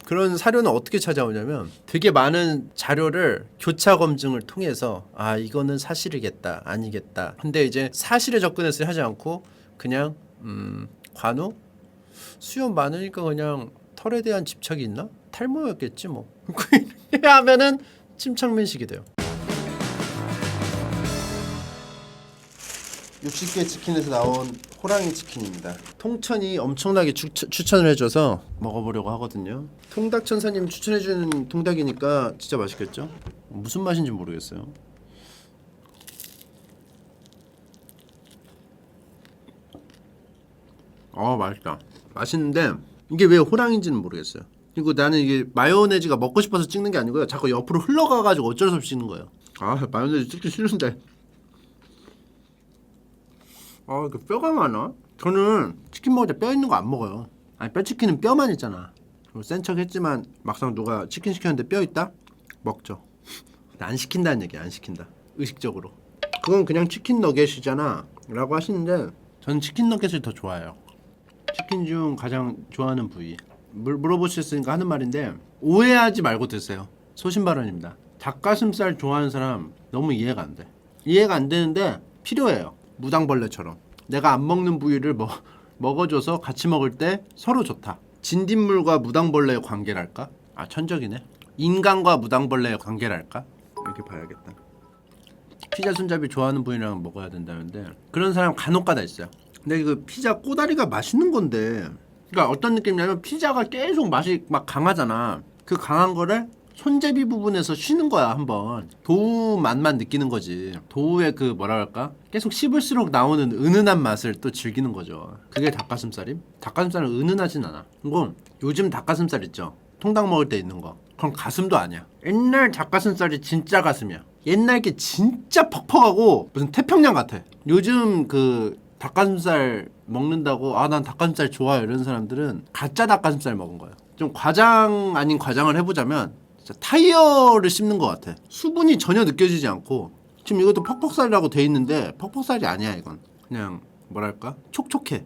그런 사료는 어떻게 찾아오냐면 되게 많은 자료를 교차 검증을 통해서 아 이거는 사실이겠다 아니겠다. 근데 이제 사실에 접근해서 하지 않고 그냥 관우 수염 많으니까 그냥 털에 대한 집착이 있나? 탈모였겠지 뭐. 이렇게 하면은 침착맨식이 돼요. 60개 치킨에서 나온 호랑이 치킨입니다. 통천이 엄청나게 추천을 해줘서 먹어보려고 하거든요. 통닭천사님 추천해주는 통닭이니까 진짜 맛있겠죠? 무슨 맛인지 모르겠어요. 맛있다. 맛있는데 이게 왜 호랑인지는 모르겠어요. 그리고 나는 이게 마요네즈가 먹고 싶어서 찍는 게 아니고요. 자꾸 옆으로 흘러가가지고 어쩔 수 없이 찍는 거예요. 마요네즈 찍기 싫은데. 이렇게 뼈가 많아? 저는 치킨 먹을 때 뼈 있는 거 안 먹어요. 아니 뼈치킨은 뼈만 있잖아. 센 척 했지만 막상 누가 치킨 시켰는데 뼈 있다? 먹죠. 안 시킨다는 얘기야. 안 시킨다. 의식적으로. 그건 그냥 치킨 너겟이잖아 라고 하시는데 저는 치킨 너겟을 더 좋아해요. 치킨 중 가장 좋아하는 부위 물어보셨으니까 하는 말인데 오해하지 말고 드세요. 소신 발언입니다. 닭가슴살 좋아하는 사람 너무 이해가 안 돼. 이해가 안 되는데 필요해요. 무당벌레처럼 내가 안 먹는 부위를 먹어줘서 같이 먹을 때 서로 좋다. 진딧물과 무당벌레의 관계랄까? 천적이네. 인간과 무당벌레의 관계랄까? 이렇게 봐야겠다. 피자 손잡이 좋아하는 분이랑 먹어야 된다는데 그런 사람 간혹가다 있어요. 근데 그 피자 꼬다리가 맛있는 건데 그러니까 어떤 느낌이냐면 피자가 계속 맛이 막 강하잖아. 그 강한 거를 손잡이 부분에서 쉬는 거야. 한번 도우 맛만 느끼는 거지. 도우의 그 뭐라 할까? 계속 씹을수록 나오는 은은한 맛을 또 즐기는 거죠. 그게 닭가슴살임? 닭가슴살은 은은하진 않아. 이건 요즘 닭가슴살 있죠? 통닭 먹을 때 있는 거. 그럼 가슴도 아니야. 옛날 닭가슴살이 진짜 가슴이야. 옛날 게 진짜 퍽퍽하고 무슨 태평양 같아. 요즘 그 닭가슴살 먹는다고 난 닭가슴살 좋아요 이런 사람들은 가짜 닭가슴살 먹은 거예요. 좀 과장 아닌 과장을 해보자면 타이어를 씹는 것 같아. 수분이 전혀 느껴지지 않고 지금 이것도 퍽퍽살이라고 돼 있는데 퍽퍽살이 아니야. 이건 그냥 뭐랄까 촉촉해.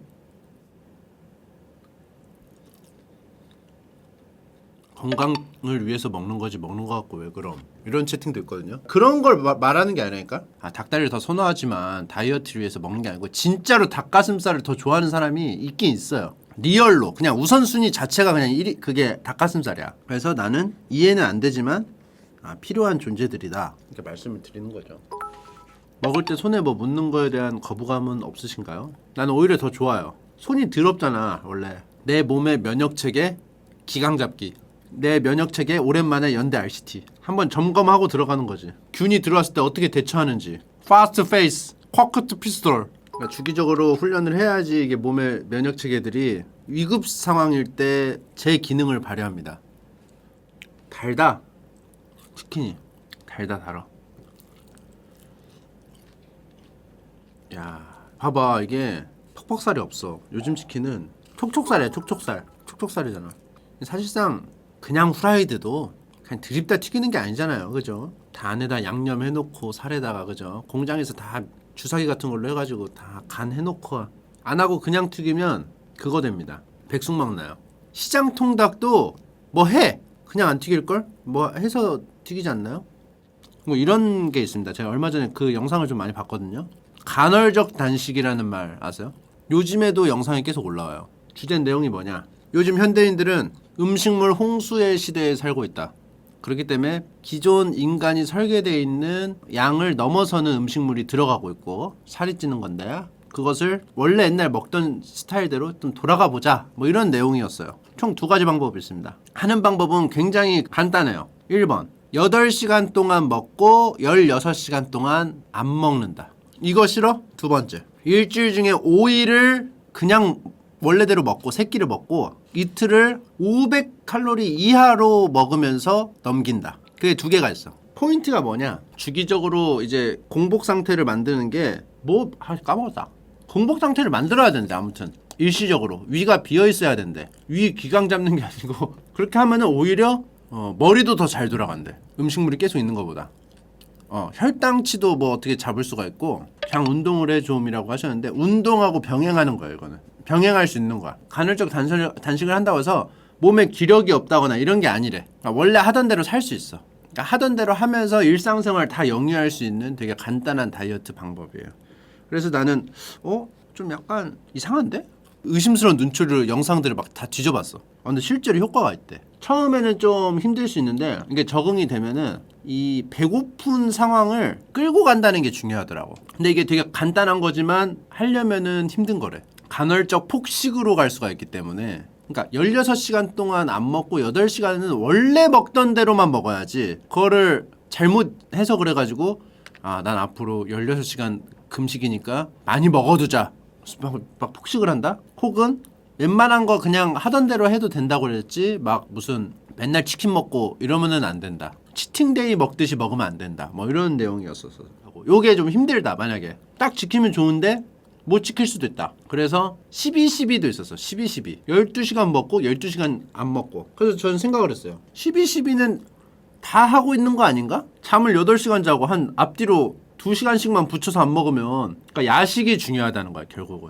건강을 위해서 먹는 거지 먹는 거 같고 왜 그럼 이런 채팅도 있거든요. 그런 걸 말하는 게 아니라니까. 닭다리를 더 선호하지만 다이어트를 위해서 먹는 게 아니고 진짜로 닭가슴살을 더 좋아하는 사람이 있긴 있어요. 리얼로 그냥 우선순위 자체가 그냥 그게 닭가슴살이야. 그래서 나는 이해는 안 되지만 필요한 존재들이다 이렇게 말씀을 드리는 거죠. 먹을 때 손에 뭐 묻는 거에 대한 거부감은 없으신가요? 나는 오히려 더 좋아요. 손이 더럽잖아 원래. 내 몸의 면역체계 기강 잡기. 내 면역체계 오랜만에 연대 RCT 한번 점검하고 들어가는 거지. 균이 들어왔을 때 어떻게 대처하는지. 파스트 페이스 쿼크트 피스톨. 그러니까 주기적으로 훈련을 해야지 이게 몸의 면역체계들이 위급 상황일 때 제 기능을 발휘합니다. 달다. 치킨이 달아. 야, 봐봐 이게 퍽퍽살이 없어. 요즘 치킨은 촉촉살이야. 촉촉살이잖아. 사실상 그냥 후라이드도 그냥 드립다 튀기는 게 아니잖아요. 그죠? 다 안에다 양념 해놓고 살에다가 그죠? 공장에서 다 주사기 같은 걸로 해가지고 다 간 해놓고 안 하고 그냥 튀기면 그거 됩니다. 백숙 나요. 시장 통닭도 뭐 해 그냥 안 튀길걸? 뭐 해서 튀기지 않나요? 뭐 이런 게 있습니다. 제가 얼마 전에 그 영상을 좀 많이 봤거든요. 간헐적 단식이라는 말 아세요? 요즘에도 영상이 계속 올라와요. 주된 내용이 뭐냐? 요즘 현대인들은 음식물 홍수의 시대에 살고 있다. 그렇기 때문에 기존 인간이 설계되어 있는 양을 넘어서는 음식물이 들어가고 있고 살이 찌는 건데 그것을 원래 옛날 먹던 스타일대로 좀 돌아가 보자 뭐 이런 내용이었어요. 총 2가지 방법이 있습니다. 하는 방법은 굉장히 간단해요. 1번 8시간 동안 먹고 16시간 동안 안 먹는다. 이거 싫어? 2번째 일주일 중에 5일을 그냥 원래대로 먹고 새끼를 먹고 이틀을 500칼로리 이하로 먹으면서 넘긴다. 그게 2개가 있어. 포인트가 뭐냐? 주기적으로 이제 공복 상태를 만드는 게 까먹었다. 공복 상태를 만들어야 된대. 아무튼 일시적으로 위가 비어 있어야 된대. 위 기강 잡는 게 아니고 그렇게 하면은 오히려 머리도 더 잘 돌아간대. 음식물이 계속 있는 것보다. 혈당치도 뭐 어떻게 잡을 수가 있고 그냥 운동을 해 좀이라고 하셨는데 운동하고 병행하는 거예요. 이거는 병행할 수 있는 거야. 간헐적 단식을 한다고 해서 몸에 기력이 없다거나 이런 게 아니래. 그러니까 원래 하던 대로 살 수 있어. 그러니까 하던 대로 하면서 일상생활 다 영위할 수 있는 되게 간단한 다이어트 방법이에요. 그래서 나는 좀 약간 이상한데? 의심스러운 눈초리로 영상들을 막 다 뒤져봤어. 근데 실제로 효과가 있대. 처음에는 좀 힘들 수 있는데 이게 적응이 되면은 이 배고픈 상황을 끌고 간다는 게 중요하더라고. 근데 이게 되게 간단한 거지만 하려면은 힘든 거래. 간헐적 폭식으로 갈 수가 있기 때문에, 그러니까 16시간 동안 안 먹고 8시간은 원래 먹던 대로만 먹어야지, 그거를 잘못 해석을 해가지고 난 앞으로 16시간 금식이니까 많이 먹어두자 막 폭식을 한다? 혹은 웬만한 거 그냥 하던 대로 해도 된다고 그랬지 막 무슨 맨날 치킨 먹고 이러면은 안 된다, 치팅데이 먹듯이 먹으면 안 된다, 뭐 이런 내용이었어서 요게 좀 힘들다. 만약에 딱 지키면 좋은데 못 지킬 수도 있다. 그래서 12-12도 있었어. 12-12 12시간 먹고 12시간 안 먹고. 그래서 저는 생각을 했어요. 12-12는 다 하고 있는 거 아닌가? 잠을 8시간 자고 한 앞뒤로 2시간씩만 붙여서 안 먹으면, 그러니까 야식이 중요하다는 거야 결국은.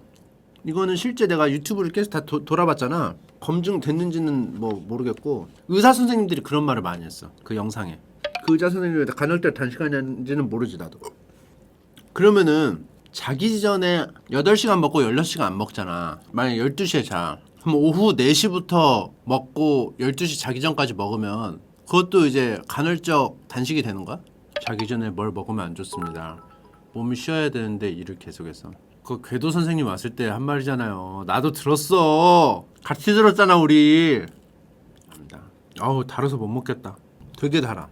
이거는 실제 내가 유튜브를 계속 다 돌아봤잖아. 검증됐는지는 뭐 모르겠고 의사 선생님들이 그런 말을 많이 했어. 그 영상에 그 의사 선생님이 간헐적 단식하는지는 모르지 나도. 그러면은 자기 전에 8시간 먹고 16시간 안 먹잖아. 만약에 12시에 자. 그럼 오후 4시부터 먹고 12시 자기 전까지 먹으면 그것도 이제 간헐적 단식이 되는 거야? 자기 전에 뭘 먹으면 안 좋습니다. 몸이 쉬어야 되는데 일을 계속해서. 그 궤도 선생님 왔을 때 한 말이잖아요. 나도 들었어. 같이 들었잖아 우리. 아우 달아서 못 먹겠다. 되게 달아.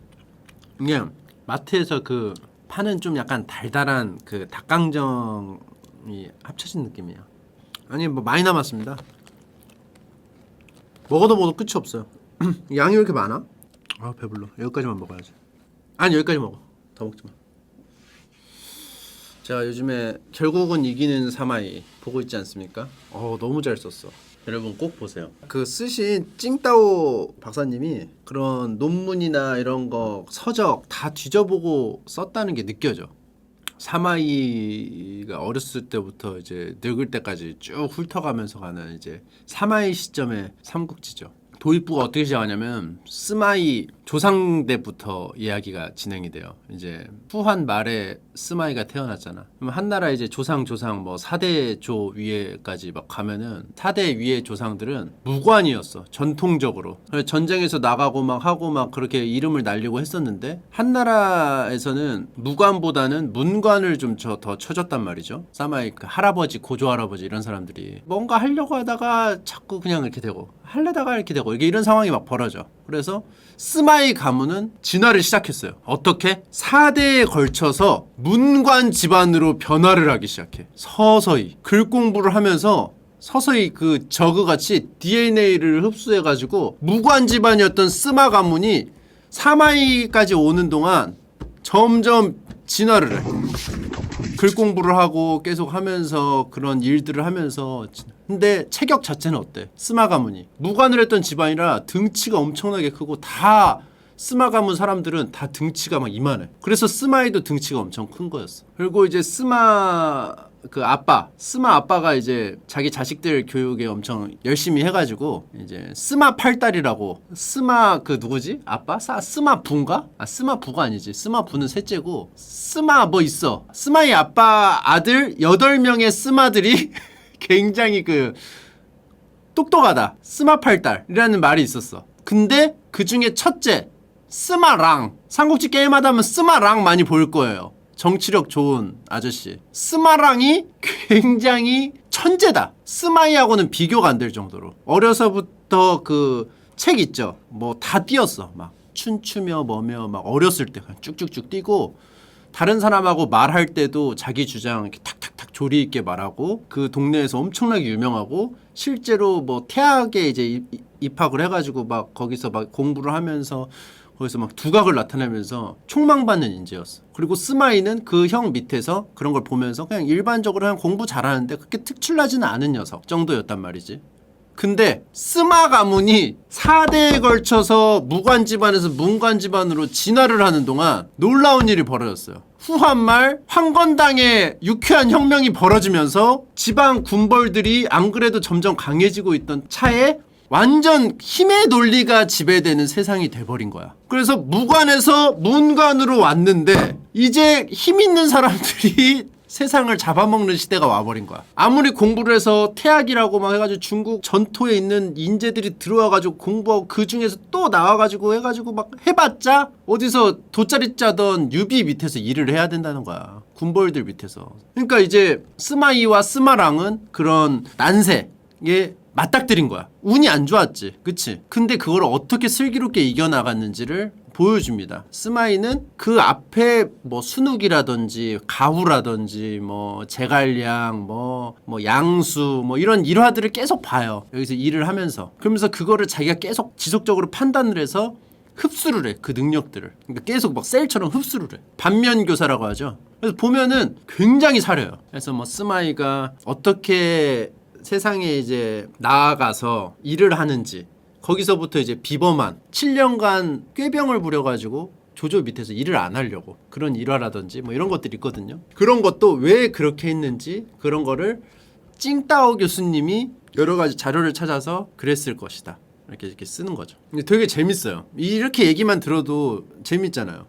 이게 마트에서 그 파는 좀 약간 달달한 그 닭강정이 합쳐진 느낌이야. 아니 뭐 많이 남았습니다. 먹어도 끝이 없어요. 양이 왜 이렇게 많아? 아 배불러. 여기까지만 먹어야지. 아니 여기까지 먹어. 더 먹지 마. 제가 요즘에 결국은 이기는 사마이 보고 있지 않습니까? 너무 잘 썼어. 여러분 꼭 보세요. 그 쓰신 찡따오 박사님이 그런 논문이나 이런 거 서적 다 뒤져보고 썼다는 게 느껴져. 사마이가 어렸을 때부터 이제 늙을 때까지 쭉 훑어가면서 가는 이제 사마이 시점의 삼국지죠. 도입부가 어떻게 시작하냐면 스마이 조상대부터 이야기가 진행이 돼요. 이제 후한 말에 스마이가 태어났잖아. 그럼 한나라 이제 조상 뭐 4대 조 위에까지 막 가면은 4대 위의 조상들은 무관이었어. 전통적으로. 전쟁에서 나가고 막 하고 막 그렇게 이름을 날리고 했었는데 한나라에서는 무관보다는 문관을 좀 더 쳐줬단 말이죠. 사마이 그 할아버지, 고조할아버지 이런 사람들이 뭔가 하려고 하다가 자꾸 그냥 이렇게 되고 하려다가 이렇게 되고 이게 이런 상황이 막 벌어져. 그래서 스마이 가문은 진화를 시작했어요. 어떻게? 4대에 걸쳐서 문관 집안으로 변화를 하기 시작해. 서서히 글 공부를 하면서 서서히 그 저그같이 DNA를 흡수해가지고 무관 집안이었던 스마 가문이 사마이까지 오는 동안 점점 진화를 해. 글 공부를 하고 계속 하면서 그런 일들을 하면서. 근데 체격 자체는 어때? 스마 가문이 무관을 했던 집안이라 등치가 엄청나게 크고 다 스마 가문 사람들은 다 등치가 막 이만해. 그래서 스마이도 등치가 엄청 큰 거였어. 그리고 이제 스마 아빠가 이제 자기 자식들 교육에 엄청 열심히 해가지고 이제 스마 팔딸이라고, 스마 그 누구지? 아빠? 스마 부인가? 스마 부가 아니지. 스마 부는 셋째고 스마 뭐 있어. 스마의 아빠 아들 8명의 스마들이 굉장히 그 똑똑하다. 스마 팔딸이라는 말이 있었어. 근데 그 중에 첫째 스마랑, 삼국지 게임하다 보면 스마랑 많이 볼 거예요. 정치력 좋은 아저씨. 스마랑이 굉장히 천재다. 스마이하고는 비교가 안 될 정도로. 어려서부터 그 책 있죠. 뭐 다 뛰었어. 막 춤추며 뭐며 막 어렸을 때 그냥 쭉쭉쭉 뛰고, 다른 사람하고 말할 때도 자기 주장 이렇게 탁탁탁 조리 있게 말하고, 그 동네에서 엄청나게 유명하고, 실제로 뭐 태학에 이제 입학을 해가지고 막 거기서 막 공부를 하면서 거기서 막 두각을 나타내면서 촉망받는 인재였어. 그리고 스마이는 그 형 밑에서 그런 걸 보면서 그냥 일반적으로 그냥 공부 잘하는데 그렇게 특출나지는 않은 녀석 정도였단 말이지. 근데 스마 가문이 4대에 걸쳐서 무관 집안에서 문관 집안으로 진화를 하는 동안 놀라운 일이 벌어졌어요. 후한말 황건당의 유쾌한 혁명이 벌어지면서 지방 군벌들이 안 그래도 점점 강해지고 있던 차에 완전 힘의 논리가 지배되는 세상이 돼버린 거야. 그래서 무관에서 문관으로 왔는데 이제 힘 있는 사람들이 세상을 잡아먹는 시대가 와버린 거야. 아무리 공부를 해서 태학이라고 막 해가지고 중국 전토에 있는 인재들이 들어와가지고 공부하고 그 중에서 또 나와가지고 해가지고 막 해봤자 어디서 돗자리 짜던 유비 밑에서 일을 해야 된다는 거야. 군벌들 밑에서. 그러니까 이제 스마이와 스마랑은 그런 난세에 맞닥뜨린 거야. 운이 안 좋았지. 그치? 근데 그걸 어떻게 슬기롭게 이겨나갔는지를 보여줍니다. 스마이는 그 앞에 뭐 순욱이라든지 가후라든지 뭐 제갈량 뭐 양수 뭐 이런 일화들을 계속 봐요. 여기서 일을 하면서. 그러면서 그거를 자기가 계속 지속적으로 판단을 해서 흡수를 해. 그 능력들을. 그러니까 계속 막 셀처럼 흡수를 해. 반면교사라고 하죠. 그래서 보면은 굉장히 사려요. 그래서 뭐 스마이가 어떻게 세상에 이제 나아가서 일을 하는지 거기서부터 이제 비범한 7년간 꾀병을 부려가지고 조조 밑에서 일을 안 하려고 그런 일화라든지 뭐 이런 것들이 있거든요. 그런 것도 왜 그렇게 했는지 그런 거를 찡따오 교수님이 여러 가지 자료를 찾아서 그랬을 것이다. 이렇게 쓰는 거죠. 근데 되게 재밌어요. 이렇게 얘기만 들어도 재밌잖아요.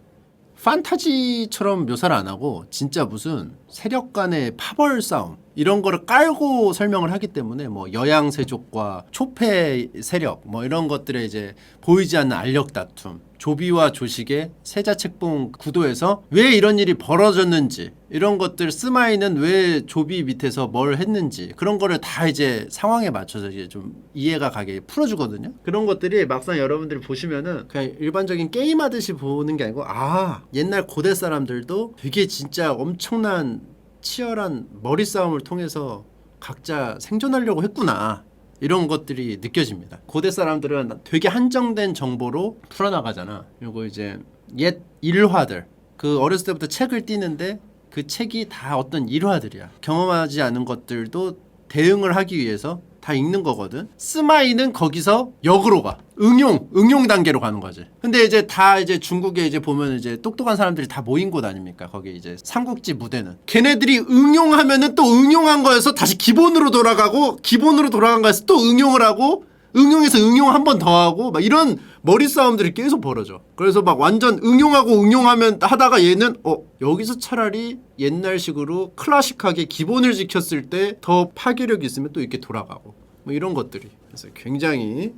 판타지처럼 묘사를 안 하고 진짜 무슨 세력 간의 파벌 싸움 이런 거를 깔고 설명을 하기 때문에 뭐 여양세족과 초패 세력 뭐 이런 것들에 이제 보이지 않는 알력 다툼 조비와 조식의 세자책봉 구도에서 왜 이런 일이 벌어졌는지 이런 것들 스마이는 왜 조비 밑에서 뭘 했는지 그런 거를 다 이제 상황에 맞춰서 이제 좀 이해가 가게 풀어주거든요. 그런 것들이 막상 여러분들이 보시면은 그냥 일반적인 게임하듯이 보는 게 아니고 아 옛날 고대 사람들도 되게 진짜 엄청난 치열한 머리 싸움을 통해서 각자 생존하려고 했구나. 이런 것들이 느껴집니다. 고대 사람들은 되게 한정된 정보로 풀어나가잖아. 그리고 이제 옛 일화들 그 어렸을 때부터 책을 띄는데 그 책이 다 어떤 일화들이야. 경험하지 않은 것들도 대응을 하기 위해서 다 읽는 거거든. 스마이는 거기서 역으로 가. 응용 단계로 가는 거지. 근데 이제 다 이제 중국에 이제 보면 이제 똑똑한 사람들이 다 모인 곳 아닙니까? 거기 이제 삼국지 무대는. 걔네들이 응용하면은 또 응용한 거에서 다시 기본으로 돌아가고 기본으로 돌아간 거에서 또 응용을 하고 응용해서 응용 한 번 더 하고 막 이런 머리 싸움들이 계속 벌어져. 그래서 막 완전 응용하고 응용하면 하다가 얘는 여기서 차라리 옛날식으로 클래식하게 기본을 지켰을 때 더 파괴력이 있으면 또 이렇게 돌아가고 뭐 이런 것들이. 그래서 굉장히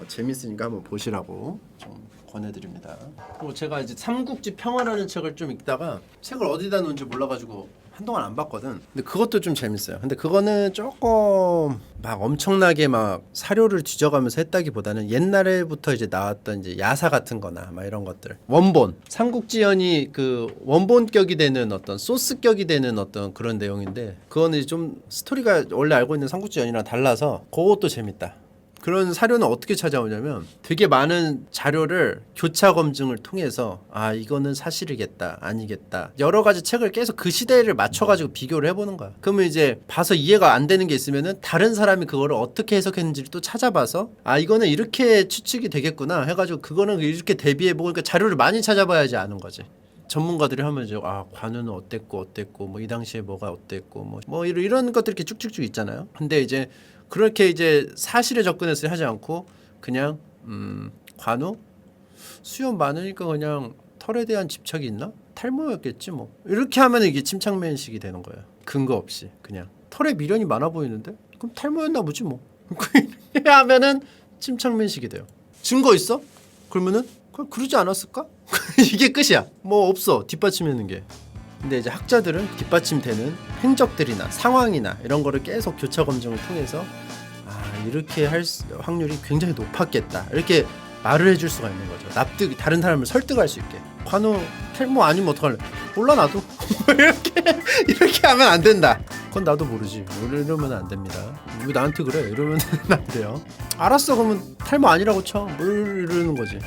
재밌으니까 한번 보시라고 좀 권해드립니다. 그리고 제가 이제 삼국지 평화라는 책을 좀 읽다가 책을 어디다 놓은지 몰라가지고 한동안 안 봤거든. 근데 그것도 좀 재밌어요. 근데 그거는 조금 막 엄청나게 막 사료를 뒤져가면서 했다기보다는 옛날에부터 이제 나왔던 이제 야사 같은 거나 막 이런 것들. 원본. 삼국지연이 그 원본격이 되는 어떤 소스격이 되는 어떤 그런 내용인데 그거는 좀 스토리가 원래 알고 있는 삼국지연이랑 달라서 그것도 재밌다. 그런 사료는 어떻게 찾아오냐면 되게 많은 자료를 교차 검증을 통해서 아 이거는 사실이겠다 아니겠다 여러 가지 책을 계속 그 시대를 맞춰가지고 비교를 해보는 거야. 그러면 이제 봐서 이해가 안 되는 게 있으면은 다른 사람이 그거를 어떻게 해석했는지를 또 찾아봐서 아 이거는 이렇게 추측이 되겠구나 해가지고 그거는 이렇게 대비해보고 그러니까 자료를 많이 찾아봐야지 아는 거지. 전문가들이 하면 이제 아 관우는 어땠고 뭐 이 당시에 뭐가 어땠고 뭐 이런 것들 이렇게 쭉쭉쭉 있잖아요. 근데 이제 그렇게 이제 사실에 접근해서 하지 않고 그냥 관우 수염 많으니까 그냥 털에 대한 집착이 있나? 탈모였겠지 뭐 이렇게 하면 이게 침착맨식이 되는 거예요. 근거 없이 그냥 털에 미련이 많아 보이는데 그럼 탈모였나 보지 뭐 이렇게 하면은 침착맨식이 돼요. 증거 있어? 그러면은 그럼 그러지 않았을까? 이게 끝이야. 뭐 없어 뒷받침하는 게. 근데 이제 학자들은 뒷받침되는 행적들이나 상황이나 이런 거를 계속 교차 검증을 통해서 아 이렇게 할 확률이 굉장히 높았겠다 이렇게 말을 해줄 수가 있는 거죠. 다른 사람을 설득할 수 있게. 관우 탈모 아니면 어떡할래? 몰라 나도. 이렇게 하면 안 된다. 그건 나도 모르지. 이러면 안 됩니다. 왜 나한테 그래? 이러면 안 돼요. 알았어 그러면 탈모 아니라고 쳐. 뭐 이러는 거지.